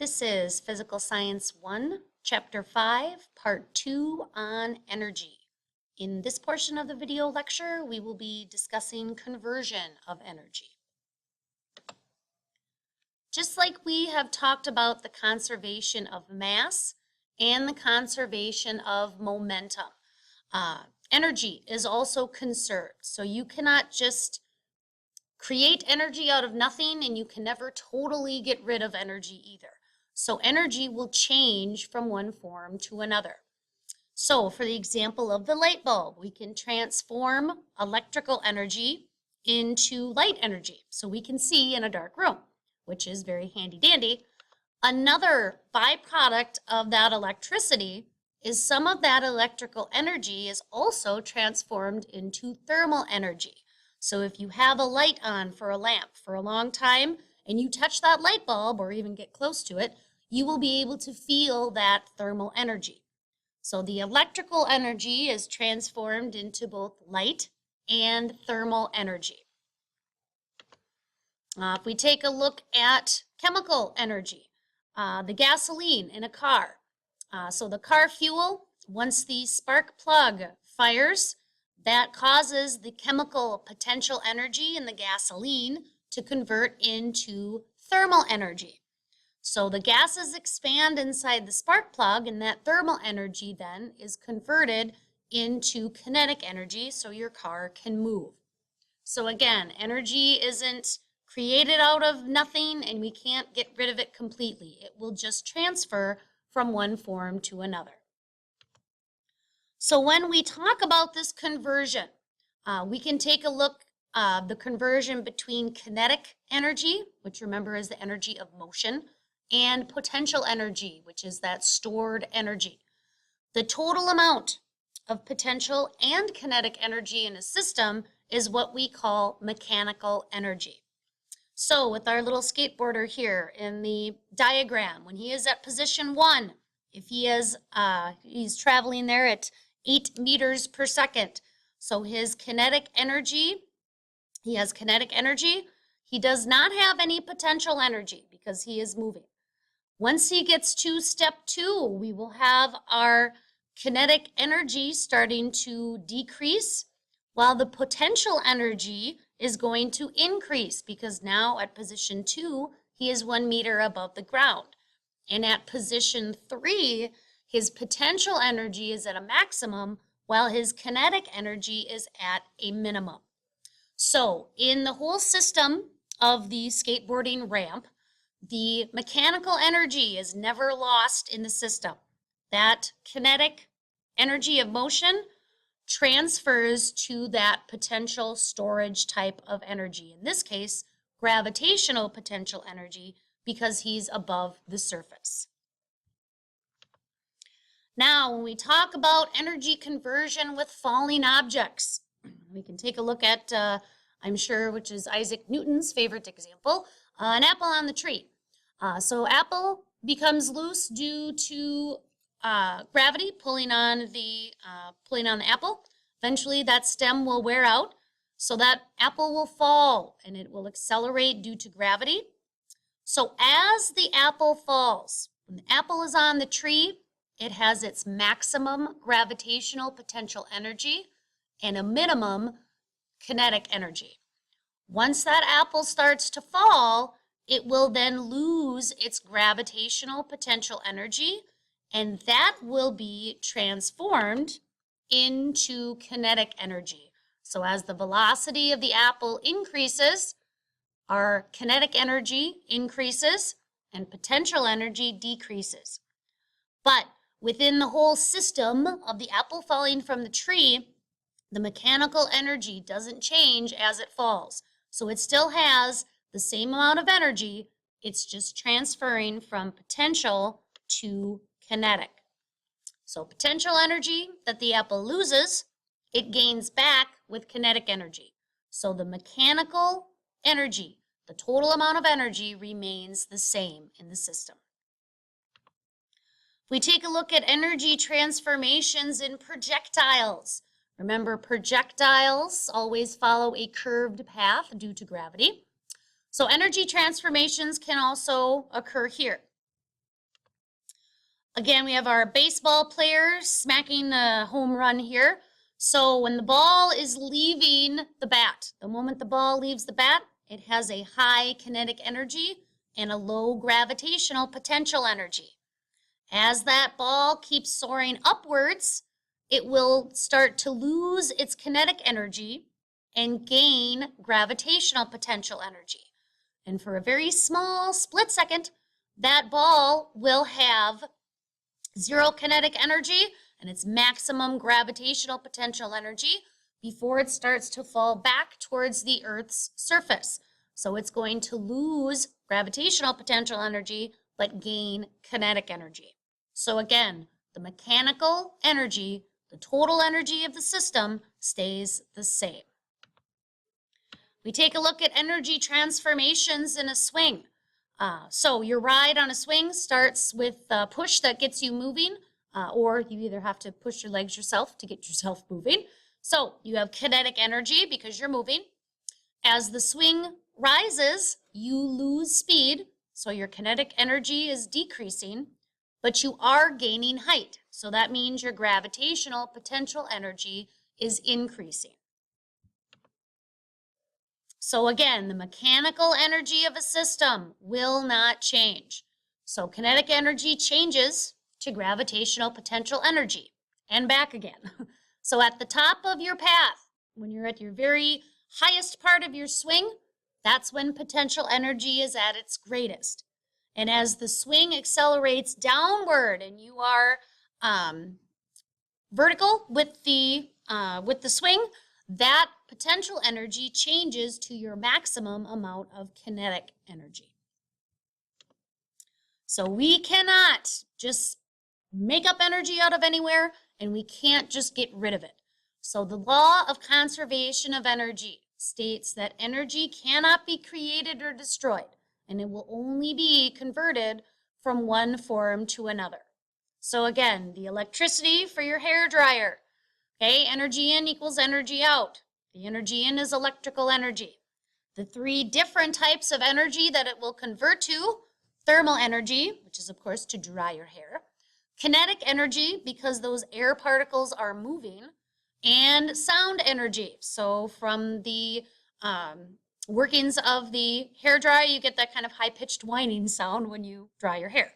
This is Physical Science 1, Chapter 5, Part 2 on energy. In this portion of the video lecture, we will be discussing conversion of energy. Just like we have talked about the conservation of mass and the conservation of momentum, energy is also conserved. So you cannot just create energy out of nothing, and you can never totally get rid of energy either. So energy will change from one form to another. So for the example of the light bulb, we can transform electrical energy into light energy so we can see in a dark room, which is very handy dandy. Another byproduct of that electricity is some of that electrical energy is also transformed into thermal energy. So if you have a light on for a lamp for a long time and you touch that light bulb or even get close to it, you will be able to feel that thermal energy. So the electrical energy is transformed into both light and thermal energy. If we take a look at chemical energy, the gasoline in a car. So the car fuel, once the spark plug fires, that causes the chemical potential energy in the gasoline to convert into thermal energy. So the gases expand inside the spark plug, and that thermal energy then is converted into kinetic energy so your car can move. So again, energy isn't created out of nothing, and we can't get rid of it completely. It will just transfer from one form to another. So when we talk about this conversion, we can take a look at the conversion between kinetic energy, which remember is the energy of motion, and potential energy, which is that stored energy. The total amount of potential and kinetic energy in a system is what we call mechanical energy. So with our little skateboarder here in the diagram, when he is at position 1, if he is he's traveling there at 8 meters per second. So his kinetic energy, he has kinetic energy. He does not have any potential energy because he is moving. Once he gets to step 2, we will have our kinetic energy starting to decrease, while the potential energy is going to increase because now at position 2, he is 1 meter above the ground. And at position 3, his potential energy is at a maximum, while his kinetic energy is at a minimum. So in the whole system of the skateboarding ramp, the mechanical energy is never lost in the system. That kinetic energy of motion transfers to that potential storage type of energy. In this case, gravitational potential energy, because he's above the surface. Now, when we talk about energy conversion with falling objects, we can take a look at, I'm sure, which is Isaac Newton's favorite example, an apple on the tree. So apple becomes loose due to gravity pulling on the apple. Eventually, that stem will wear out, so that apple will fall, and it will accelerate due to gravity. So as the apple falls, when the apple is on the tree, it has its maximum gravitational potential energy and a minimum kinetic energy. Once that apple starts to fall, it will then lose its gravitational potential energy, and that will be transformed into kinetic energy. So as the velocity of the apple increases, our kinetic energy increases and potential energy decreases. But within the whole system of the apple falling from the tree, the mechanical energy doesn't change as it falls. So it still has the same amount of energy, it's just transferring from potential to kinetic. So potential energy that the apple loses, it gains back with kinetic energy. So the mechanical energy, the total amount of energy, remains the same in the system. We take a look at energy transformations in projectiles. Remember, projectiles always follow a curved path due to gravity. So energy transformations can also occur here. Again, we have our baseball player smacking a home run here. So when the ball is leaving the bat, the moment the ball leaves the bat, it has a high kinetic energy and a low gravitational potential energy. As that ball keeps soaring upwards, it will start to lose its kinetic energy and gain gravitational potential energy. And for a very small split second, that ball will have zero kinetic energy and its maximum gravitational potential energy before it starts to fall back towards the Earth's surface. So it's going to lose gravitational potential energy but gain kinetic energy. So again, the mechanical energy, the total energy of the system stays the same. We take a look at energy transformations in a swing. So your ride on a swing starts with a push that gets you moving, or you either have to push your legs yourself to get yourself moving. So you have kinetic energy because you're moving. As the swing rises, you lose speed, so your kinetic energy is decreasing, but you are gaining height. So that means your gravitational potential energy is increasing. So again, the mechanical energy of a system will not change. So kinetic energy changes to gravitational potential energy and back again. So at the top of your path, when you're at your very highest part of your swing, that's when potential energy is at its greatest. And as the swing accelerates downward and you are vertical with the swing, that potential energy changes to your maximum amount of kinetic energy. So we cannot just make up energy out of anywhere, and we can't just get rid of it. So the law of conservation of energy states that energy cannot be created or destroyed, and it will only be converted from one form to another. So again, the electricity for your hair dryer, okay, energy in equals energy out. The energy in is electrical energy. The three different types of energy that it will convert to: thermal energy, which is of course to dry your hair; kinetic energy, because those air particles are moving; and sound energy. So from the workings of the hair dryer, you get that kind of high-pitched whining sound when you dry your hair.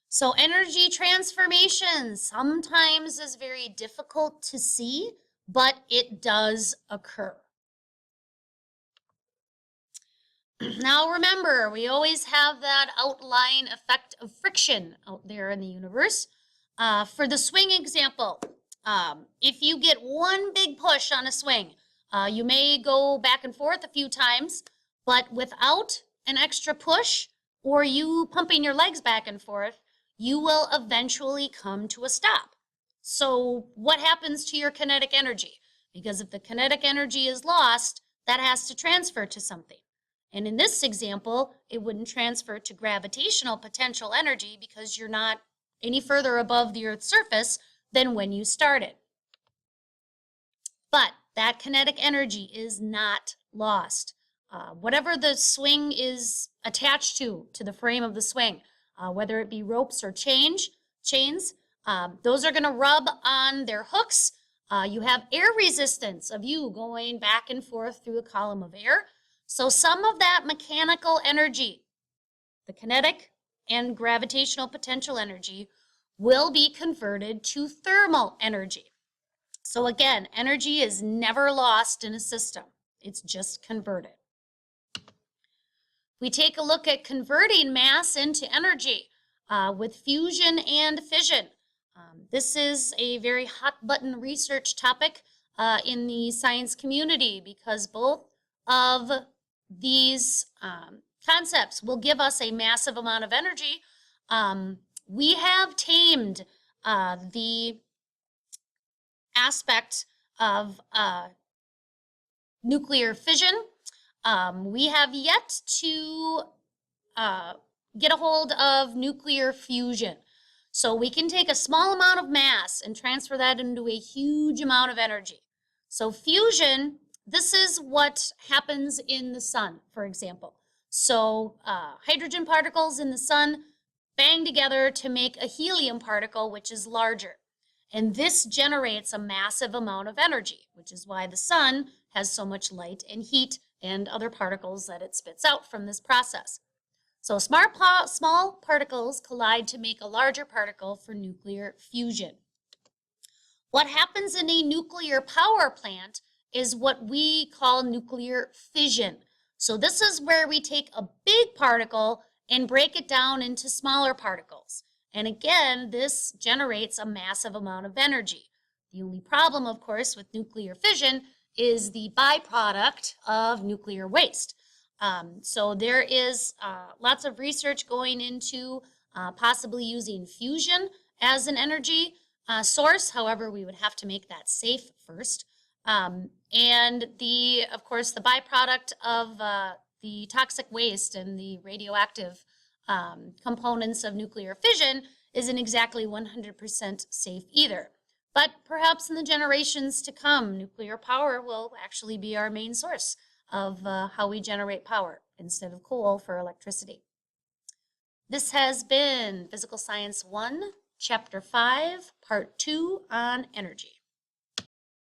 So energy transformation sometimes is very difficult to see, but it does occur. Now remember, we always have that outline effect of friction out there in the universe. For the swing example, if you get one big push on a swing, you may go back and forth a few times, but without an extra push or you pumping your legs back and forth, you will eventually come to a stop. So what happens to your kinetic energy? Because if the kinetic energy is lost, that has to transfer to something. And in this example, it wouldn't transfer to gravitational potential energy because you're not any further above the Earth's surface than when you started. But that kinetic energy is not lost. Whatever the swing is attached to the frame of the swing, whether it be ropes or chains, those are going to rub on their hooks. You have air resistance of you going back and forth through a column of air. So some of that mechanical energy, the kinetic and gravitational potential energy, will be converted to thermal energy. So again, energy is never lost in a system. It's just converted. We take a look at converting mass into energy with fusion and fission. This is a very hot button research topic in the science community because both of these concepts will give us a massive amount of energy. We have tamed the aspect of nuclear fission. We have yet to get a hold of nuclear fusion. So we can take a small amount of mass and transfer that into a huge amount of energy. So fusion, this is what happens in the sun, for example. So hydrogen particles in the sun bang together to make a helium particle, which is larger. And this generates a massive amount of energy, which is why the sun has so much light and heat and other particles that it spits out from this process. So small particles collide to make a larger particle for nuclear fusion. What happens in a nuclear power plant is what we call nuclear fission. So this is where we take a big particle and break it down into smaller particles. And again, this generates a massive amount of energy. The only problem, of course, with nuclear fission is the byproduct of nuclear waste. So there is lots of research going into possibly using fusion as an energy source. However, we would have to make that safe first. And of course, the byproduct of the toxic waste and the radioactive components of nuclear fission isn't exactly 100% safe either. But perhaps in the generations to come, nuclear power will actually be our main source of how we generate power instead of coal for electricity. This has been Physical Science 1, Chapter 5, Part 2 on energy.